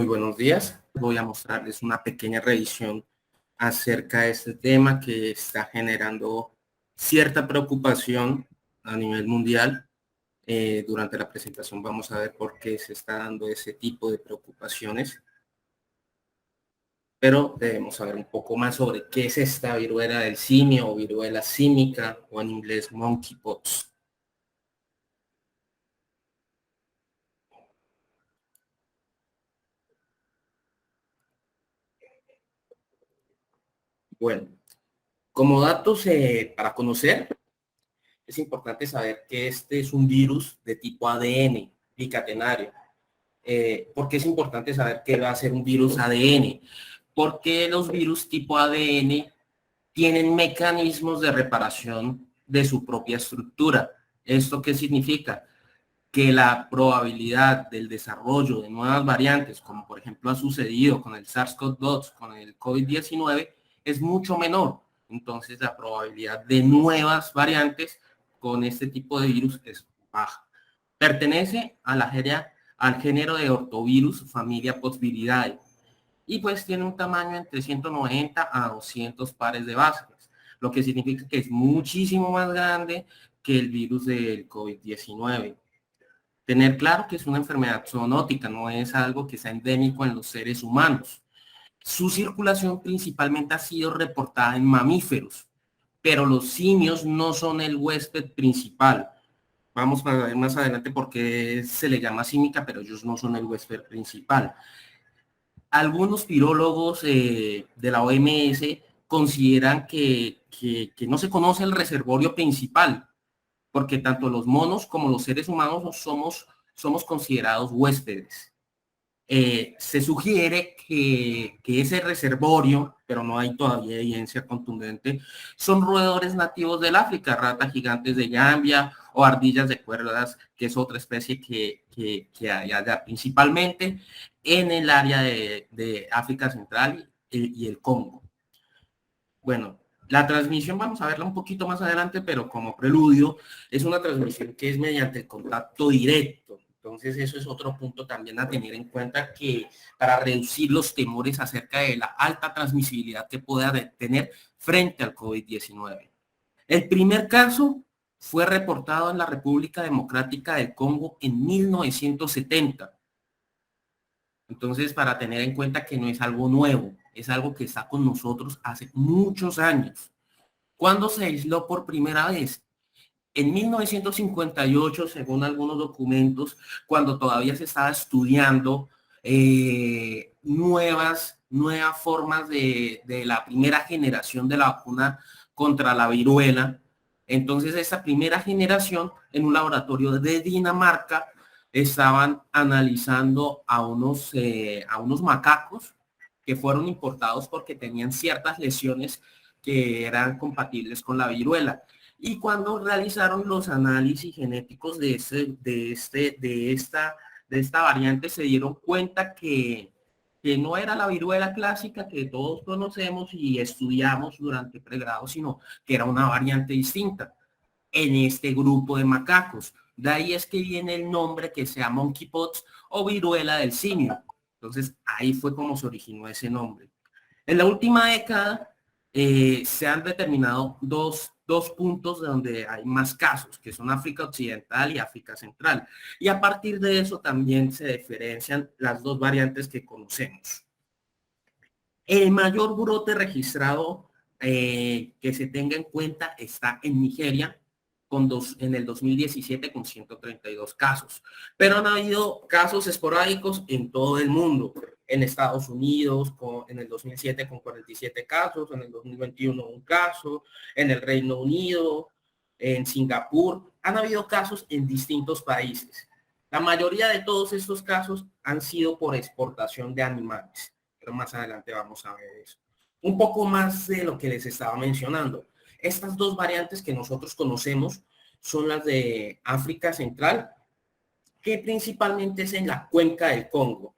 Muy buenos días. Voy a mostrarles una pequeña revisión acerca de este tema que está generando cierta preocupación a nivel mundial. Durante la presentación vamos a ver por qué se está dando ese tipo de preocupaciones, pero debemos saber un poco más sobre qué es esta viruela del simio o viruela símica o en inglés monkeypox. Bueno, como datos para conocer, es importante saber que este es un virus de tipo ADN bicatenario. ¿Por qué es importante saber que va a ser un virus ADN? Porque los virus tipo ADN tienen mecanismos de reparación de su propia estructura. ¿Esto qué significa? Que la probabilidad del desarrollo de nuevas variantes, como por ejemplo ha sucedido con el SARS-CoV-2, con el COVID-19, es mucho menor. Entonces la probabilidad de nuevas variantes con este tipo de virus es baja. Pertenece a al género de ortovirus, familia Posviridae, y pues tiene un tamaño entre 190 a 200 pares de bases, lo que significa que es muchísimo más grande que el virus del COVID-19. Tener claro que es una enfermedad zoonótica, no es algo que sea endémico en los seres humanos. Su circulación principalmente ha sido reportada en mamíferos, pero los simios no son el huésped principal. Vamos a ver más adelante por qué se le llama símica, pero ellos no son el huésped principal. Algunos virólogos de la OMS consideran que no se conoce el reservorio principal, porque tanto los monos como los seres humanos somos considerados huéspedes. Se sugiere que ese reservorio, pero no hay todavía evidencia contundente, son roedores nativos del África, ratas gigantes de Gambia o ardillas de cuerdas, que es otra especie que hay allá, principalmente en el área de África Central y el Congo. Bueno, la transmisión vamos a verla un poquito más adelante, pero como preludio, es una transmisión que es mediante el contacto directo. Entonces, eso es otro punto también a tener en cuenta, que para reducir los temores acerca de la alta transmisibilidad que pueda tener frente al COVID-19. El primer caso fue reportado en la República Democrática del Congo en 1970. Entonces, para tener en cuenta que no es algo nuevo, es algo que está con nosotros hace muchos años. ¿Cuándo se aisló por primera vez? En 1958, según algunos documentos, cuando todavía se estaba estudiando nuevas formas de la primera generación de la vacuna contra la viruela. Entonces, esta primera generación, en un laboratorio de Dinamarca, estaban analizando a unos macacos que fueron importados porque tenían ciertas lesiones que eran compatibles con la viruela. Y cuando realizaron los análisis genéticos de esta variante, se dieron cuenta que no era la viruela clásica que todos conocemos y estudiamos durante pregrado, sino que era una variante distinta en este grupo de macacos. De ahí es que viene el nombre que sea monkeypox o viruela del simio. Entonces ahí fue como se originó ese nombre. En la última década se han determinado dos puntos donde hay más casos, que son África Occidental y África Central. Y a partir de eso también se diferencian las dos variantes que conocemos. El mayor brote registrado que se tenga en cuenta está en Nigeria, en el 2017 con 132 casos. Pero han habido casos esporádicos en todo el mundo. En Estados Unidos en el 2007 con 47 casos, en el 2021 un caso, en el Reino Unido, en Singapur. Han habido casos en distintos países. La mayoría de todos estos casos han sido por exportación de animales, pero más adelante vamos a ver eso. Un poco más de lo que les estaba mencionando. Estas dos variantes que nosotros conocemos son las de África Central, que principalmente es en la cuenca del Congo.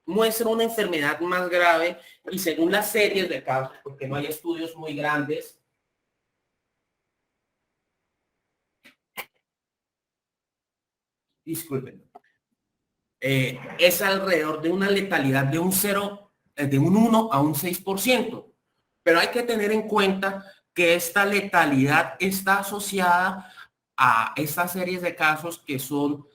Muestra una enfermedad más grave y según las series de casos, porque no hay estudios muy grandes, disculpen, es alrededor de una letalidad de un 0, de un 1 a un 6%. Pero hay que tener en cuenta que esta letalidad está asociada a estas series de casos que son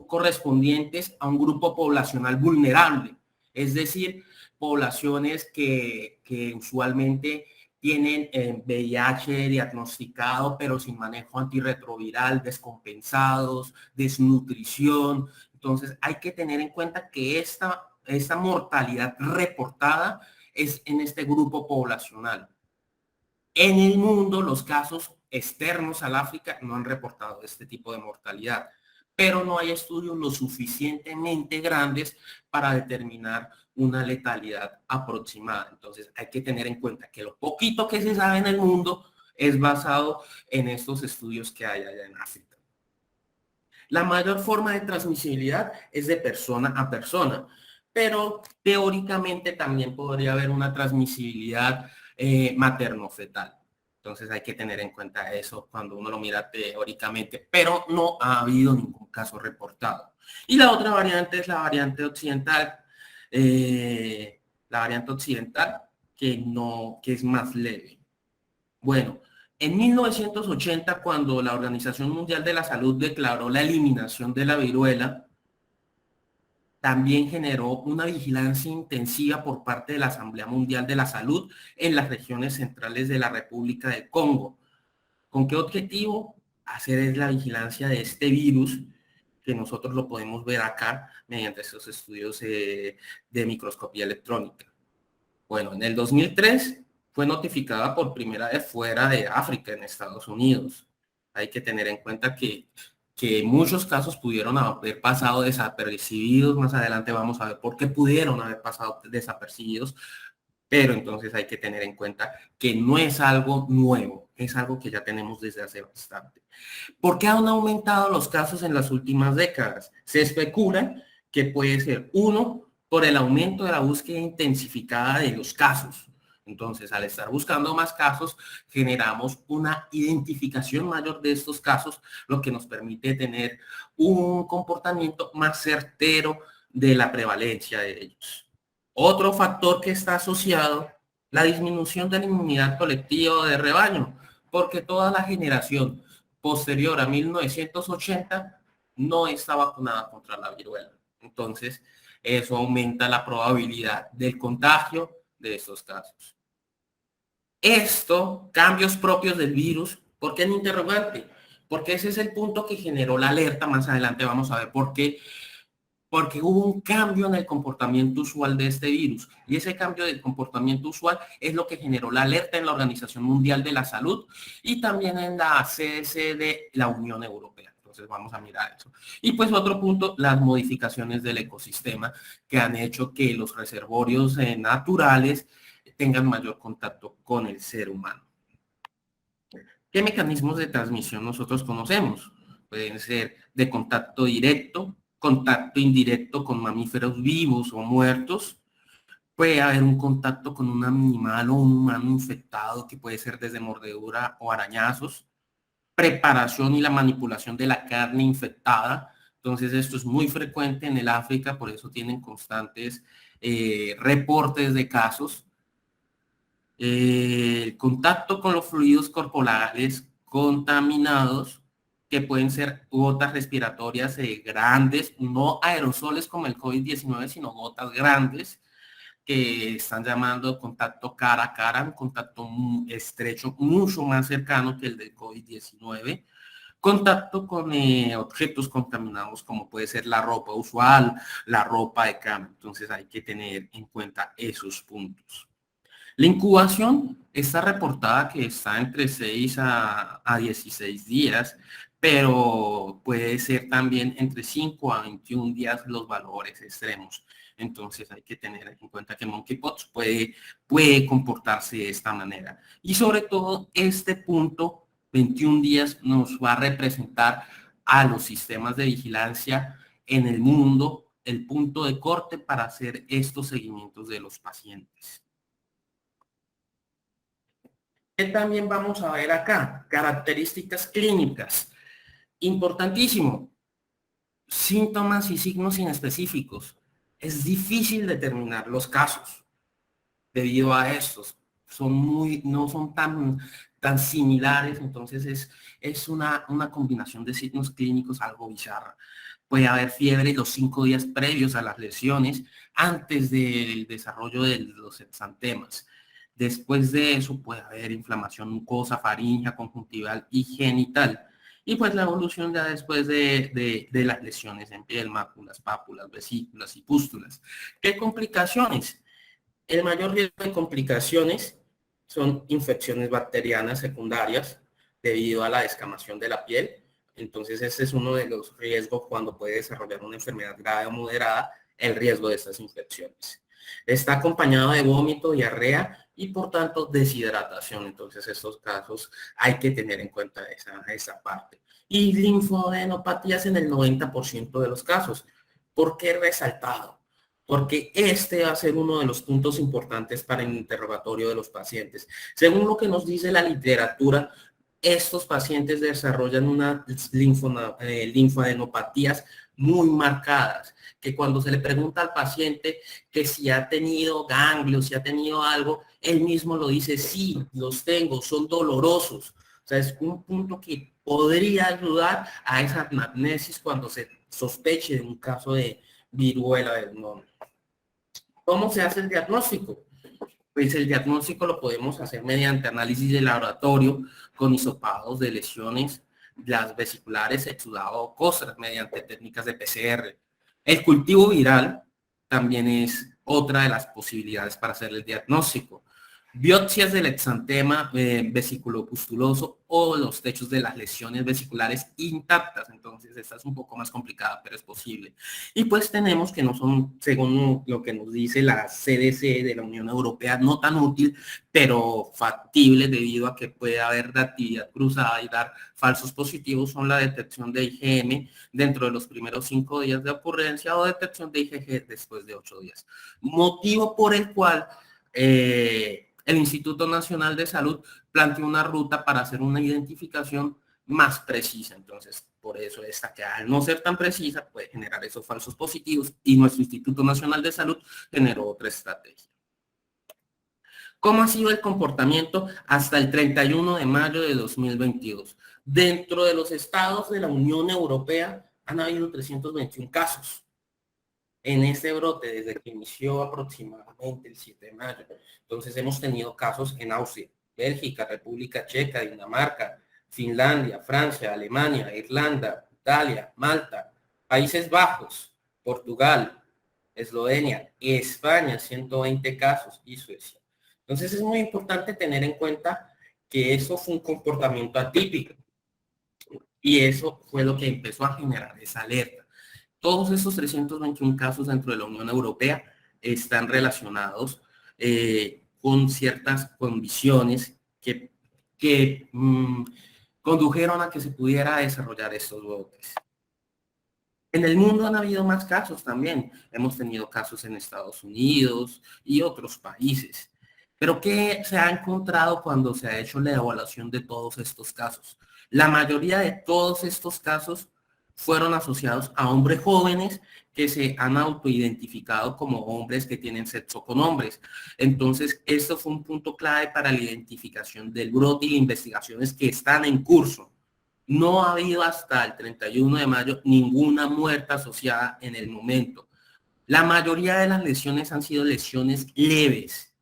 correspondientes a un grupo poblacional vulnerable, es decir, poblaciones que usualmente tienen VIH diagnosticado, pero sin manejo antirretroviral, descompensados, desnutrición. Entonces hay que tener en cuenta que esta mortalidad reportada es en este grupo poblacional. En el mundo, los casos externos al África no han reportado este tipo de mortalidad, pero no hay estudios lo suficientemente grandes para determinar una letalidad aproximada. Entonces hay que tener en cuenta que lo poquito que se sabe en el mundo es basado en estos estudios que hay allá en África. La mayor forma de transmisibilidad es de persona a persona, pero teóricamente también podría haber una transmisibilidad materno-fetal. Entonces hay que tener en cuenta eso cuando uno lo mira teóricamente, pero no ha habido ningún caso reportado. Y la otra variante es la variante occidental que es más leve. Bueno, en 1980, cuando la Organización Mundial de la Salud declaró la eliminación de la viruela, también generó una vigilancia intensiva por parte de la Asamblea Mundial de la Salud en las regiones centrales de la República de Congo. ¿Con qué objetivo? Hacer es la vigilancia de este virus, que nosotros lo podemos ver acá mediante estos estudios de microscopía electrónica. Bueno, en el 2003 fue notificada por primera vez fuera de África, en Estados Unidos. Hay que tener en cuenta que muchos casos pudieron haber pasado desapercibidos. Más adelante vamos a ver por qué pudieron haber pasado desapercibidos. Pero entonces hay que tener en cuenta que no es algo nuevo, es algo que ya tenemos desde hace bastante. ¿Por qué han aumentado los casos en las últimas décadas? Se especula que puede ser, uno, por el aumento de la búsqueda intensificada de los casos. Entonces, al estar buscando más casos, generamos una identificación mayor de estos casos, lo que nos permite tener un comportamiento más certero de la prevalencia de ellos. Otro factor que está asociado, la disminución de la inmunidad colectiva o de rebaño, porque toda la generación posterior a 1980 no está vacunada contra la viruela. Entonces, eso aumenta la probabilidad del contagio de estos casos. Esto, cambios propios del virus, ¿por qué en interrogante? Porque ese es el punto que generó la alerta. Más adelante vamos a ver por qué. Porque hubo un cambio en el comportamiento usual de este virus. Y ese cambio del comportamiento usual es lo que generó la alerta en la Organización Mundial de la Salud y también en la CDC de la Unión Europea. Entonces vamos a mirar eso. Y pues otro punto, las modificaciones del ecosistema que han hecho que los reservorios naturales tengan mayor contacto con el ser humano. ¿Qué mecanismos de transmisión nosotros conocemos? Pueden ser de contacto directo, contacto indirecto con mamíferos vivos o muertos. Puede haber un contacto con un animal o un humano infectado, que puede ser desde mordedura o arañazos. Preparación y la manipulación de la carne infectada. Entonces esto es muy frecuente en el África, por eso tienen constantes reportes de casos. El contacto con los fluidos corporales contaminados, que pueden ser gotas respiratorias grandes, no aerosoles como el COVID-19, sino gotas grandes, que están llamando contacto cara a cara, un contacto estrecho, mucho más cercano que el del COVID-19. Contacto con objetos contaminados, como puede ser la ropa usual, la ropa de cama. Entonces hay que tener en cuenta esos puntos. La incubación está reportada que está entre 6 a 16 días, pero puede ser también entre 5 a 21 días los valores extremos. Entonces hay que tener en cuenta que monkeypox puede comportarse de esta manera. Y sobre todo este punto, 21 días, nos va a representar a los sistemas de vigilancia en el mundo el punto de corte para hacer estos seguimientos de los pacientes. ¿Qué también vamos a ver acá? Características clínicas. Importantísimo. Síntomas y signos inespecíficos. Es difícil determinar los casos debido a estos. No son tan similares, entonces es una combinación de signos clínicos algo bizarra. Puede haber fiebre los 5 días previos a las lesiones, antes del desarrollo de los exantemas. Después de eso puede haber inflamación mucosa, faríngea, conjuntival y genital. Y pues la evolución ya después de las lesiones en piel, máculas, pápulas, vesículas y pústulas. ¿Qué complicaciones? El mayor riesgo de complicaciones son infecciones bacterianas secundarias debido a la descamación de la piel. Entonces, ese es uno de los riesgos cuando puede desarrollar una enfermedad grave o moderada, el riesgo de estas infecciones. Está acompañado de vómito, diarrea y, por tanto, deshidratación. Entonces, estos casos hay que tener en cuenta esa parte. Y linfadenopatías en el 90% de los casos. ¿Por qué resaltado? Porque este va a ser uno de los puntos importantes para el interrogatorio de los pacientes. Según lo que nos dice la literatura, estos pacientes desarrollan unas linfadenopatías muy marcadas, que cuando se le pregunta al paciente que si ha tenido ganglios, si ha tenido algo, él mismo lo dice, sí, los tengo, son dolorosos. O sea, es un punto que podría ayudar a esa anamnesis cuando se sospeche de un caso de viruela del mono. ¿Cómo se hace el diagnóstico? Pues el diagnóstico lo podemos hacer mediante análisis de laboratorio con hisopados de lesiones, las vesiculares, exudado o costras mediante técnicas de PCR. El cultivo viral también es otra de las posibilidades para hacer el diagnóstico. Biopsias del exantema vesiculopustuloso o los techos de las lesiones vesiculares intactas. Entonces, esta es un poco más complicada, pero es posible. Y pues tenemos que no son, según lo que nos dice la CDC de la Unión Europea, no tan útil, pero factible debido a que puede haber reactividad cruzada y dar falsos positivos, son la detección de IgM dentro de los primeros 5 días de ocurrencia o detección de IgG después de 8 días. Motivo por el cual el Instituto Nacional de Salud planteó una ruta para hacer una identificación más precisa. Entonces, por eso esta que al no ser tan precisa puede generar esos falsos positivos y nuestro Instituto Nacional de Salud generó otra estrategia. ¿Cómo ha sido el comportamiento hasta el 31 de mayo de 2022? Dentro de los estados de la Unión Europea han habido 321 casos en este brote desde que inició aproximadamente el 7 de mayo. Entonces hemos tenido casos en Austria, Bélgica, República Checa, Dinamarca, Finlandia, Francia, Alemania, Irlanda, Italia, Malta, Países Bajos, Portugal, Eslovenia, España, 120 casos y Suecia. Entonces es muy importante tener en cuenta que eso fue un comportamiento atípico y eso fue lo que empezó a generar esa alerta. Todos estos 321 casos dentro de la Unión Europea están relacionados con ciertas condiciones que condujeron a que se pudiera desarrollar estos brotes. En el mundo han habido más casos también. Hemos tenido casos en Estados Unidos y otros países. Pero ¿qué se ha encontrado cuando se ha hecho la evaluación de todos estos casos? La mayoría de todos estos casos fueron asociados a hombres jóvenes que se han autoidentificado como hombres que tienen sexo con hombres. Entonces, esto fue un punto clave para la identificación del brote y investigaciones que están en curso. No ha habido hasta el 31 de mayo ninguna muerte asociada en el momento. La mayoría de las lesiones han sido lesiones leves,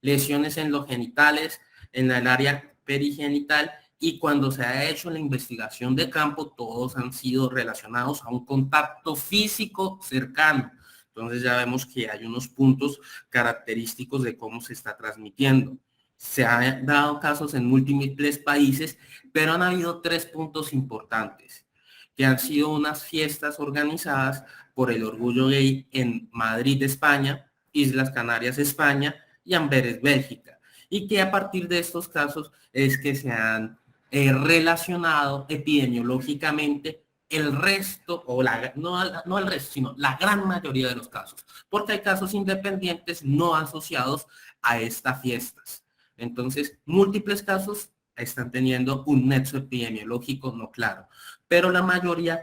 lesiones en los genitales, en el área perigenital, y cuando se ha hecho la investigación de campo, todos han sido relacionados a un contacto físico cercano. Entonces ya vemos que hay unos puntos característicos de cómo se está transmitiendo. Se han dado casos en múltiples países, pero han habido 3 puntos importantes, que han sido unas fiestas organizadas por el Orgullo Gay en Madrid, España, Islas Canarias, España, y Amberes, Bélgica, y que a partir de estos casos es que se han relacionado epidemiológicamente el resto, o no el resto, sino la gran mayoría de los casos, porque hay casos independientes no asociados a estas fiestas. Entonces, múltiples casos están teniendo un nexo epidemiológico no claro, pero la mayoría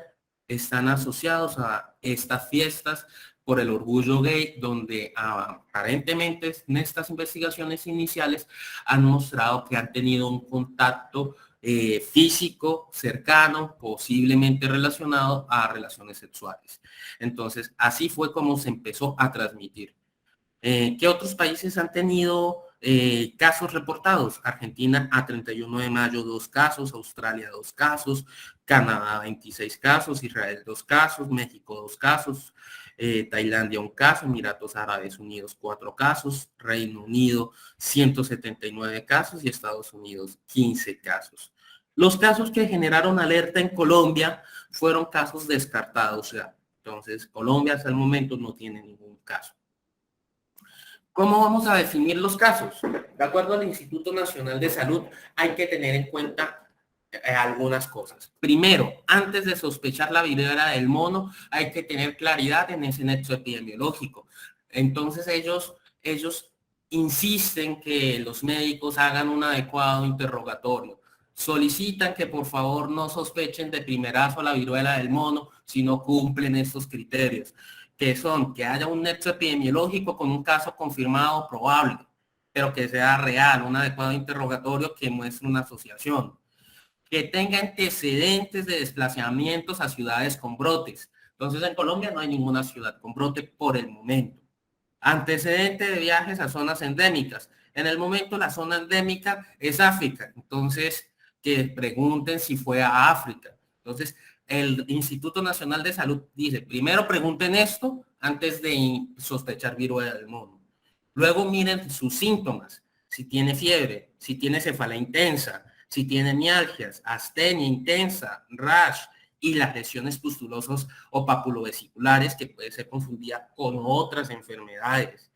están asociados a estas fiestas por el orgullo gay, donde aparentemente en estas investigaciones iniciales han mostrado que han tenido un contacto físico cercano, posiblemente relacionado a relaciones sexuales. Entonces, así fue como se empezó a transmitir. ¿Qué otros países han tenido casos reportados? Argentina a 31 de mayo 2 casos, Australia 2 casos, Canadá 26 casos, Israel 2 casos, México 2 casos, Tailandia 1 caso, Emiratos Árabes Unidos 4 casos, Reino Unido 179 casos y Estados Unidos 15 casos. Los casos que generaron alerta en Colombia fueron casos descartados ya. Entonces, Colombia hasta el momento no tiene ningún caso. ¿Cómo vamos a definir los casos? De acuerdo al Instituto Nacional de Salud, hay que tener en cuenta algunas cosas. Primero, antes de sospechar la viruela del mono, hay que tener claridad en ese nexo epidemiológico. Entonces ellos insisten que los médicos hagan un adecuado interrogatorio. Solicitan que por favor no sospechen de primerazo la viruela del mono si no cumplen estos criterios, que son que haya un nexo epidemiológico con un caso confirmado probable, pero que sea real, un adecuado interrogatorio que muestre una asociación, que tenga antecedentes de desplazamientos a ciudades con brotes. Entonces en Colombia no hay ninguna ciudad con brote por el momento. Antecedente de viajes a zonas endémicas. En el momento la zona endémica es África, entonces que pregunten si fue a África. Entonces el Instituto Nacional de Salud dice, primero pregunten esto antes de sospechar viruela del mono. Luego miren sus síntomas, si tiene fiebre, si tiene cefalea intensa, si tiene mialgias, astenia intensa, rash y las lesiones pustulosas o papulovesiculares que puede ser confundida con otras enfermedades.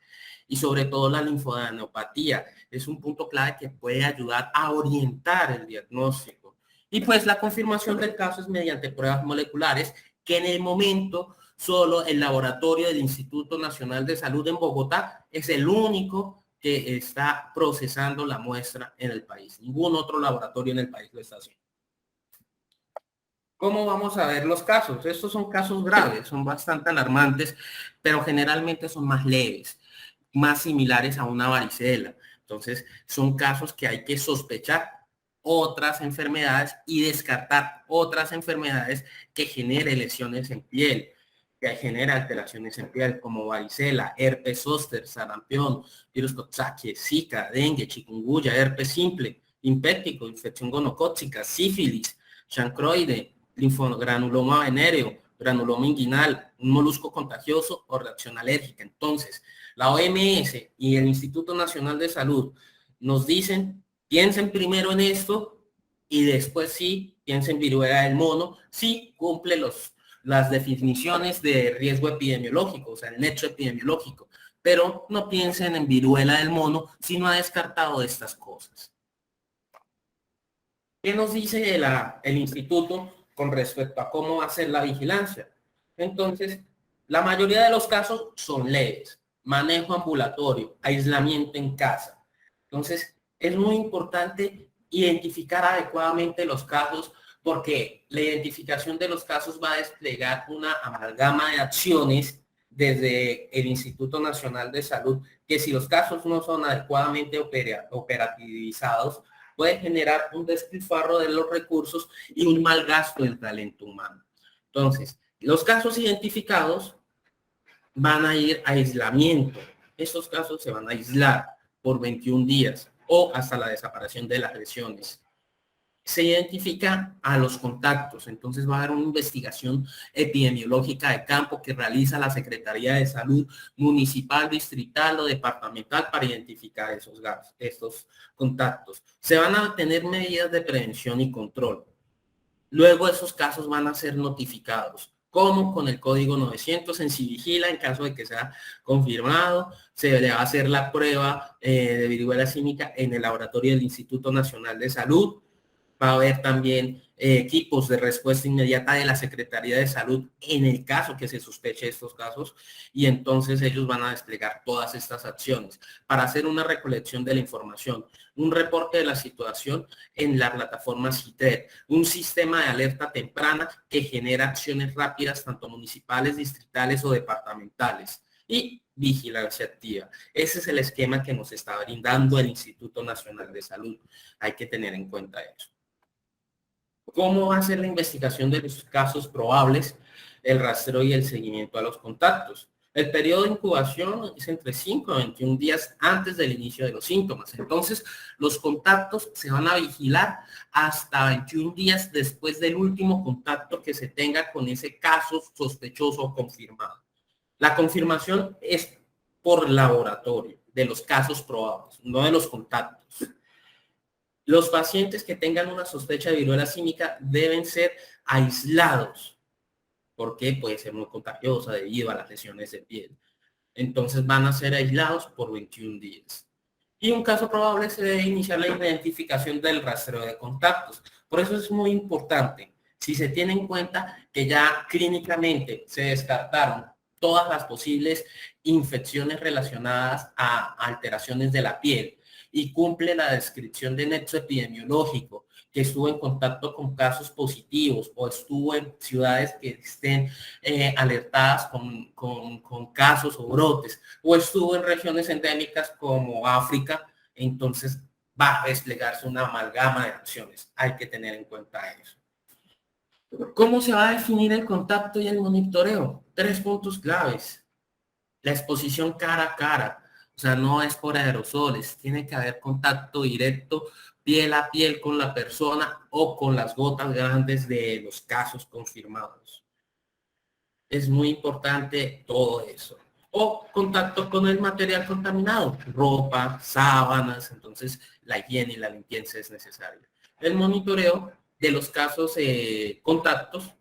Y sobre todo la linfoadenopatía es un punto clave que puede ayudar a orientar el diagnóstico. Y pues la confirmación del caso es mediante pruebas moleculares que en el momento solo el laboratorio del Instituto Nacional de Salud en Bogotá es el único que está procesando la muestra en el país. Ningún otro laboratorio en el país lo está haciendo. ¿Cómo vamos a ver los casos? Estos son casos graves, son bastante alarmantes, pero generalmente son más leves, más similares a una varicela. Entonces, son casos que hay que sospechar otras enfermedades y descartar otras enfermedades que generen lesiones en piel, que genera alteraciones en piel como varicela, herpes zóster, sarampión, virus Coxsackie, Zika, dengue, chikungunya, herpes simple, impético, infección gonocócica, sífilis, chancroide, linfogranuloma venéreo, granuloma inguinal, un molusco contagioso o reacción alérgica. Entonces, la OMS y el Instituto Nacional de Salud nos dicen, piensen primero en esto y después sí, piensen en viruela del mono, sí cumple las definiciones de riesgo epidemiológico, o sea, el nexo epidemiológico, pero no piensen en viruela del mono si no ha descartado estas cosas. ¿Qué nos dice el instituto con respecto a cómo hacer la vigilancia? Entonces, la mayoría de los casos son leves, manejo ambulatorio, aislamiento en casa. Entonces, es muy importante identificar adecuadamente los casos porque la identificación de los casos va a desplegar una amalgama de acciones desde el Instituto Nacional de Salud, que si los casos no son adecuadamente operativizados, puede generar un despilfarro de los recursos y un mal gasto del talento humano. Entonces, los casos identificados van a ir a aislamiento. Estos casos se van a aislar por 21 días o hasta la desaparición de las lesiones. Se identifica a los contactos, entonces va a haber una investigación epidemiológica de campo que realiza la Secretaría de Salud municipal, distrital o departamental para identificar estos contactos. Se van a tener medidas de prevención y control. Luego esos casos van a ser notificados. ¿Cómo? Con el código 900 en Civigila, en caso de que sea confirmado, se le va a hacer la prueba de viruela símica en el laboratorio del Instituto Nacional de Salud. Va a haber también equipos de respuesta inmediata de la Secretaría de Salud en el caso que se sospeche estos casos, y entonces ellos van a desplegar todas estas acciones para hacer una recolección de la información, un reporte de la situación en la plataforma CITRED, un sistema de alerta temprana que genera acciones rápidas tanto municipales, distritales o departamentales, y vigilancia activa. Ese es el esquema que nos está brindando el Instituto Nacional de Salud. Hay que tener en cuenta eso. ¿Cómo va a ser la investigación de los casos probables, el rastreo y el seguimiento a los contactos? El periodo de incubación es entre 5 a 21 días antes del inicio de los síntomas. Entonces, los contactos se van a vigilar hasta 21 días después del último contacto que se tenga con ese caso sospechoso o confirmado. La confirmación es por laboratorio de los casos probables, no de los contactos. Los pacientes que tengan una sospecha de viruela símica deben ser aislados, porque puede ser muy contagiosa debido a las lesiones de piel. Entonces van a ser aislados por 21 días. Y un caso probable se debe iniciar la identificación del rastreo de contactos. Por eso es muy importante, si se tiene en cuenta que ya clínicamente se descartaron todas las posibles infecciones relacionadas a alteraciones de la piel, y cumple la descripción de nexo epidemiológico, que estuvo en contacto con casos positivos o estuvo en ciudades que estén alertadas con casos o brotes, o estuvo en regiones endémicas como África, entonces va a desplegarse una amalgama de acciones. Hay que tener en cuenta eso. ¿Cómo se va a definir el contacto y el monitoreo? 3 puntos claves. La exposición cara a cara, o sea, no es por aerosoles, tiene que haber contacto directo, piel a piel con la persona o con las gotas grandes de los casos confirmados. Es muy importante todo eso. O contacto con el material contaminado, ropa, sábanas, entonces la higiene y la limpieza es necesaria. El monitoreo de los casos contactos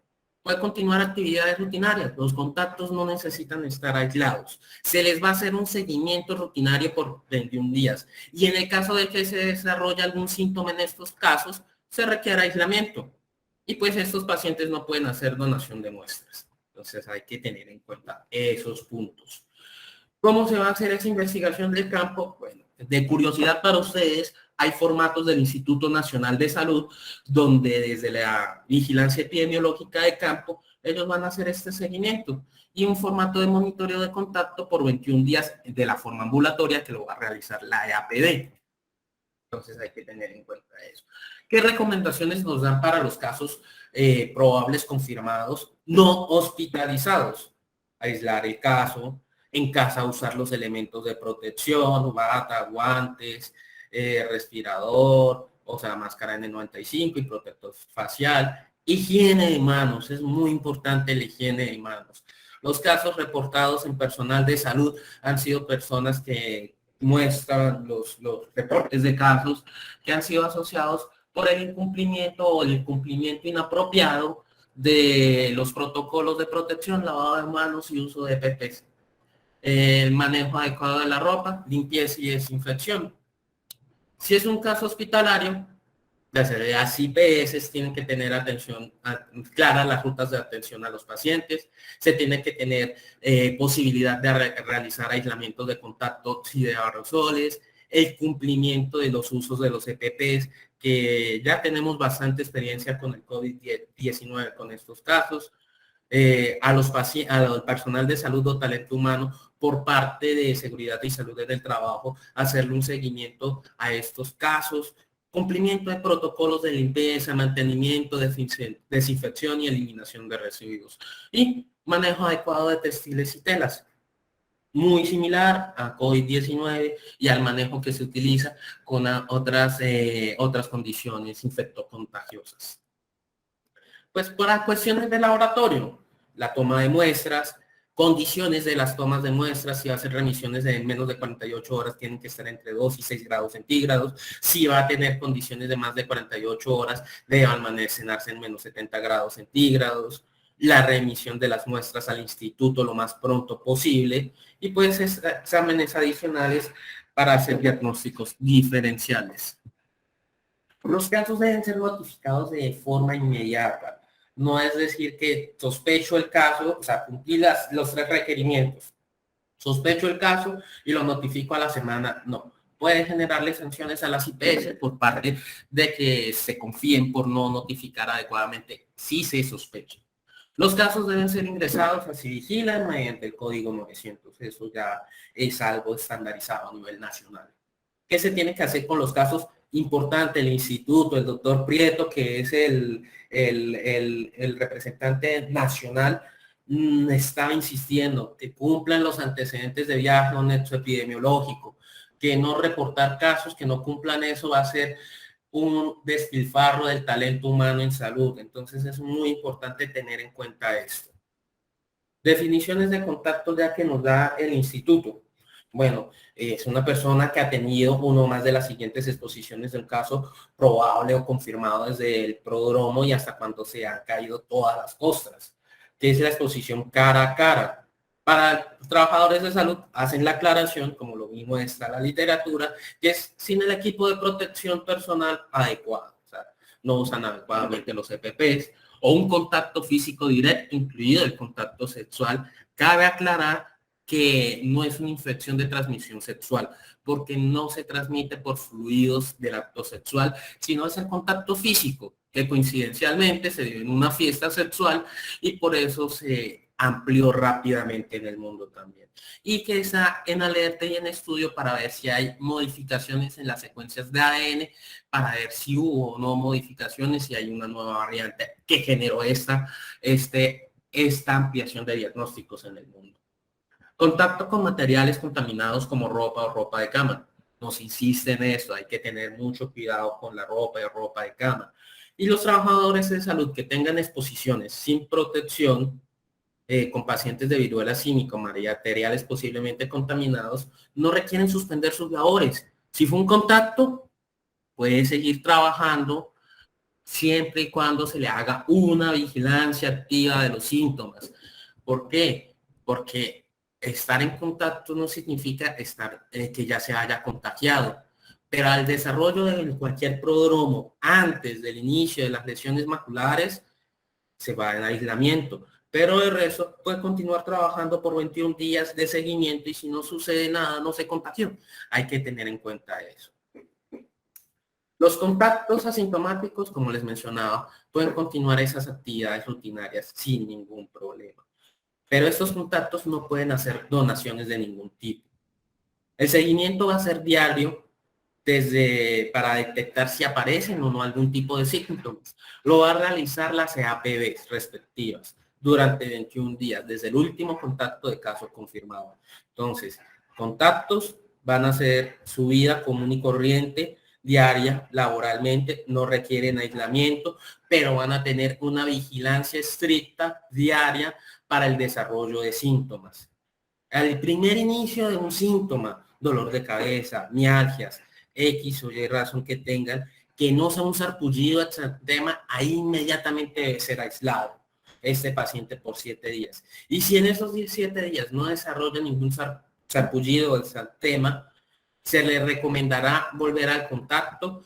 puede continuar actividades rutinarias. Los contactos no necesitan estar aislados. Se les va a hacer un seguimiento rutinario por 21 días. Y en el caso de que se desarrolle algún síntoma en estos casos, se requiere aislamiento. Y pues estos pacientes no pueden hacer donación de muestras. Entonces hay que tener en cuenta esos puntos. ¿Cómo se va a hacer esa investigación del campo? Bueno, de curiosidad para ustedes, hay formatos del Instituto Nacional de Salud donde desde la vigilancia epidemiológica de campo, ellos van a hacer este seguimiento, y un formato de monitoreo de contacto por 21 días de la forma ambulatoria que lo va a realizar la EAPD. Entonces hay que tener en cuenta eso. ¿Qué recomendaciones nos dan para los casos probables confirmados no hospitalizados? Aislar el caso, en casa usar los elementos de protección, bata, guantes, respirador, o sea, máscara N95 y protector facial. Higiene de manos, es muy importante la higiene de manos. Los casos reportados en personal de salud han sido personas que muestran los reportes de casos que han sido asociados por el incumplimiento o el cumplimiento inapropiado de los protocolos de protección, lavado de manos y uso de EPPs. El manejo adecuado de la ropa, limpieza y desinfección. Si es un caso hospitalario, las IPS tienen que tener atención clara, las rutas de atención a los pacientes, se tiene que tener posibilidad de realizar aislamientos de contacto y de aerosoles, el cumplimiento de los usos de los EPPs, que ya tenemos bastante experiencia con el COVID-19 con estos casos, al personal de salud o talento humano por parte de seguridad y salud en el trabajo, hacerle un seguimiento a estos casos, cumplimiento de protocolos de limpieza, mantenimiento, desinfección y eliminación de residuos, y manejo adecuado de textiles y telas, muy similar a COVID-19 y al manejo que se utiliza con otras condiciones infectocontagiosas. Pues para cuestiones de laboratorio, la toma de muestras, condiciones de las tomas de muestras, si va a hacer remisiones de menos de 48 horas, tienen que estar entre 2 y 6 grados centígrados. Si va a tener condiciones de más de 48 horas, debe almacenarse en menos 70 grados centígrados. La remisión de las muestras al instituto lo más pronto posible. Y pues exámenes adicionales para hacer diagnósticos diferenciales. Los casos deben ser notificados de forma inmediata. No es decir que sospecho el caso, o sea, cumplir los 3 requerimientos. Sospecho el caso y lo notifico a la semana. No. Puede generarle sanciones a las IPS por parte de que se confíen por no notificar adecuadamente si se sospecha. Los casos deben ser ingresados a Civigilan mediante el código 900. Eso ya es algo estandarizado a nivel nacional. ¿Qué se tiene que hacer con los casos importantes? El instituto, el doctor Prieto, que es el representante nacional, estaba insistiendo que cumplan los antecedentes de viaje o nexo epidemiológico, que no reportar casos, que no cumplan eso va a ser un despilfarro del talento humano en salud. Entonces es muy importante tener en cuenta esto. Definiciones de contacto ya que nos da el instituto. Bueno, es una persona que ha tenido uno más de las siguientes exposiciones del caso probable o confirmado desde el prodromo y hasta cuando se han caído todas las costras, que es la exposición cara a cara. Para los trabajadores de salud hacen la aclaración, como lo mismo está la literatura, que es sin el equipo de protección personal adecuado. O sea, no usan adecuadamente los EPPs, o un contacto físico directo, incluido el contacto sexual. Cabe aclarar que no es una infección de transmisión sexual, porque no se transmite por fluidos del acto sexual, sino es el contacto físico, que coincidencialmente se dio en una fiesta sexual y por eso se amplió rápidamente en el mundo también. Y que está en alerta y en estudio para ver si hay modificaciones en las secuencias de ADN, para ver si hubo o no modificaciones, si hay una nueva variante que generó esta ampliación de diagnósticos en el mundo. Contacto con materiales contaminados como ropa o ropa de cama. Nos insiste en esto, hay que tener mucho cuidado con la ropa y ropa de cama. Y los trabajadores de salud que tengan exposiciones sin protección con pacientes de viruela símica o materiales posiblemente contaminados, no requieren suspender sus labores. Si fue un contacto, puede seguir trabajando siempre y cuando se le haga una vigilancia activa de los síntomas. ¿Por qué? Porque estar en contacto no significa que ya se haya contagiado, pero al desarrollo de cualquier prodromo antes del inicio de las lesiones maculares se va en aislamiento, pero el resto puede continuar trabajando por 21 días de seguimiento y si no sucede nada, no se contagió. Hay que tener en cuenta eso. Los contactos asintomáticos, como les mencionaba, pueden continuar esas actividades rutinarias sin ningún problema. Pero estos contactos no pueden hacer donaciones de ningún tipo. El seguimiento va a ser diario para detectar si aparecen o no algún tipo de síntomas. Lo va a realizar las EAPBs respectivas durante 21 días, desde el último contacto de caso confirmado. Entonces, contactos van a ser su vida común y corriente, diaria, laboralmente, no requieren aislamiento, pero van a tener una vigilancia estricta diaria para el desarrollo de síntomas. Al primer inicio de un síntoma, dolor de cabeza, mialgias, X o Y razón que tengan, que no sea un sarpullido, exantema, ahí inmediatamente debe ser aislado este paciente por 7 días. Y si en esos 7 días no desarrolla ningún sarpullido o exantema, se le recomendará volver al contacto,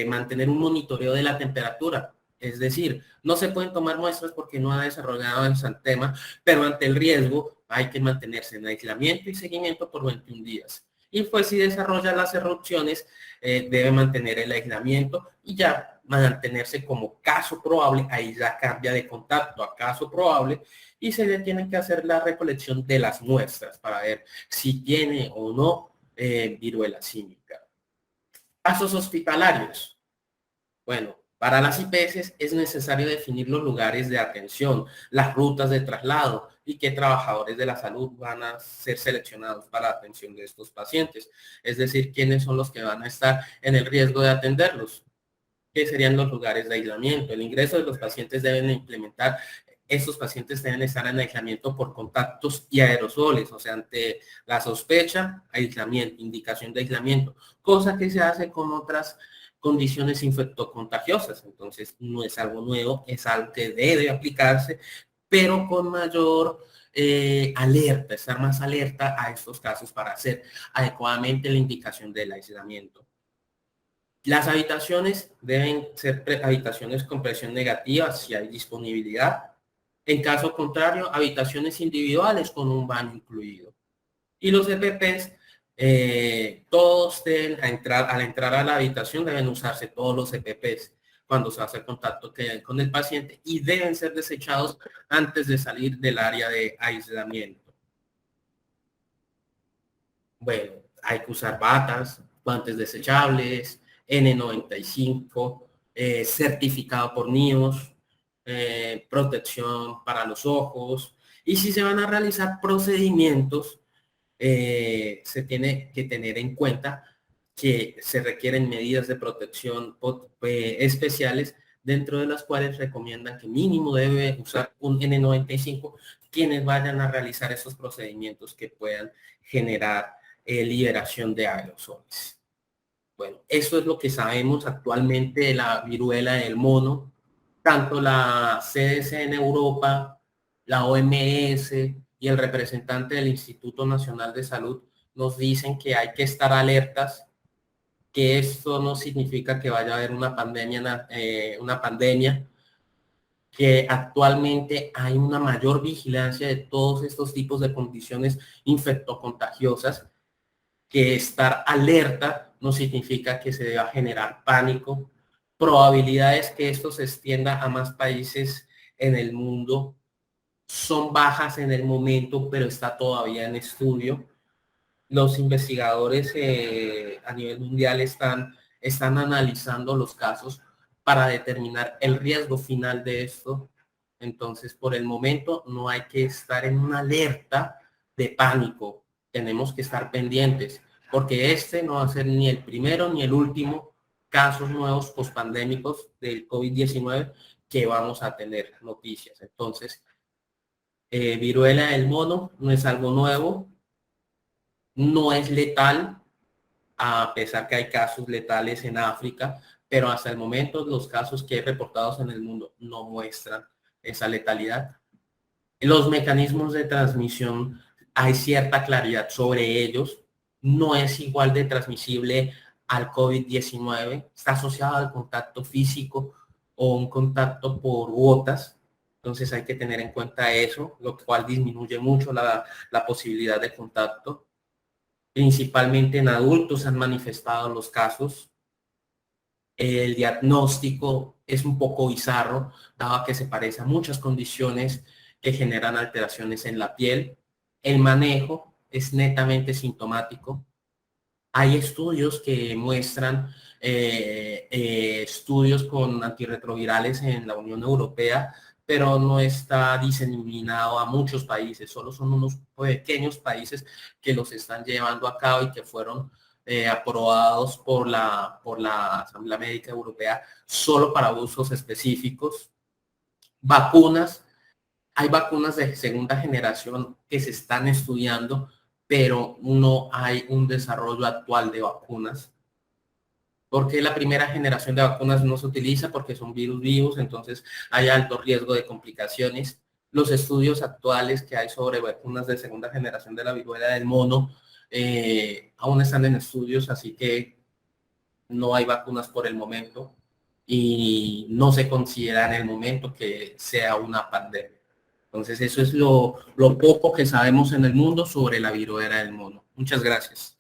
mantener un monitoreo de la temperatura. Es decir, no se pueden tomar muestras porque no ha desarrollado el exantema, pero ante el riesgo hay que mantenerse en aislamiento y seguimiento por 21 días. Y pues si desarrolla las erupciones, debe mantener el aislamiento y ya mantenerse como caso probable, ahí ya cambia de contacto a caso probable y se le tiene que hacer la recolección de las muestras para ver si tiene o no viruela símica. Casos hospitalarios. Bueno, para las IPS es necesario definir los lugares de atención, las rutas de traslado y qué trabajadores de la salud van a ser seleccionados para la atención de estos pacientes. Es decir, quiénes son los que van a estar en el riesgo de atenderlos. ¿Qué serían los lugares de aislamiento? El ingreso de los pacientes deben implementar, estos pacientes deben estar en aislamiento por contactos y aerosoles, o sea, ante la sospecha, aislamiento, indicación de aislamiento, cosa que se hace con otras condiciones infectocontagiosas. Entonces, no es algo nuevo, es algo que debe aplicarse, pero con mayor alerta, estar más alerta a estos casos para hacer adecuadamente la indicación del aislamiento. Las habitaciones deben ser habitaciones con presión negativa si hay disponibilidad. En caso contrario, habitaciones individuales con un baño incluido. Y los EPPs, todos deben al entrar a la habitación deben usarse todos los EPPs cuando se hace contacto con el paciente y deben ser desechados antes de salir del área de aislamiento. Bueno, hay que usar batas, guantes desechables, N95, certificado por NIOSH, protección para los ojos. Y si se van a realizar procedimientos, se tiene que tener en cuenta que se requieren medidas de protección especiales, dentro de las cuales recomiendan que mínimo debe usar un N95 quienes vayan a realizar esos procedimientos que puedan generar liberación de aerosoles. Bueno, eso es lo que sabemos actualmente de la viruela del mono. Tanto la CDC en Europa, la OMS y el representante del Instituto Nacional de Salud nos dicen que hay que estar alertas, que esto no significa que vaya a haber una pandemia, que actualmente hay una mayor vigilancia de todos estos tipos de condiciones infectocontagiosas, que estar alerta no significa que se deba generar pánico. Probabilidades que esto se extienda a más países en el mundo son bajas en el momento, pero está todavía en estudio. Los investigadores a nivel mundial están analizando los casos para determinar el riesgo final de esto. Entonces, por el momento, no hay que estar en una alerta de pánico. Tenemos que estar pendientes, porque este no va a ser ni el primero ni el último casos nuevos pospandémicos del COVID-19 que vamos a tener noticias. Entonces, viruela del mono no es algo nuevo, no es letal, a pesar que hay casos letales en África, pero hasta el momento los casos que hay reportados en el mundo no muestran esa letalidad. Los mecanismos de transmisión, hay cierta claridad sobre ellos, no es igual de transmisible al COVID-19, está asociado al contacto físico o un contacto por gotas, entonces hay que tener en cuenta eso, lo cual disminuye mucho la posibilidad de contacto. Principalmente en adultos han manifestado los casos. El diagnóstico es un poco bizarro, dado que se parece a muchas condiciones que generan alteraciones en la piel. El manejo es netamente sintomático. Hay estudios que muestran estudios con antirretrovirales en la Unión Europea, pero no está diseminado a muchos países, solo son unos pequeños países que los están llevando a cabo y que fueron aprobados por la Asamblea Médica Europea solo para usos específicos. Vacunas, hay vacunas de segunda generación que se están estudiando, pero no hay un desarrollo actual de vacunas. Porque la primera generación de vacunas no se utiliza porque son virus vivos, entonces hay alto riesgo de complicaciones. Los estudios actuales que hay sobre vacunas de segunda generación de la viruela del mono aún están en estudios, así que no hay vacunas por el momento y no se considera en el momento que sea una pandemia. Entonces eso es lo poco que sabemos en el mundo sobre la viruela del mono. Muchas gracias.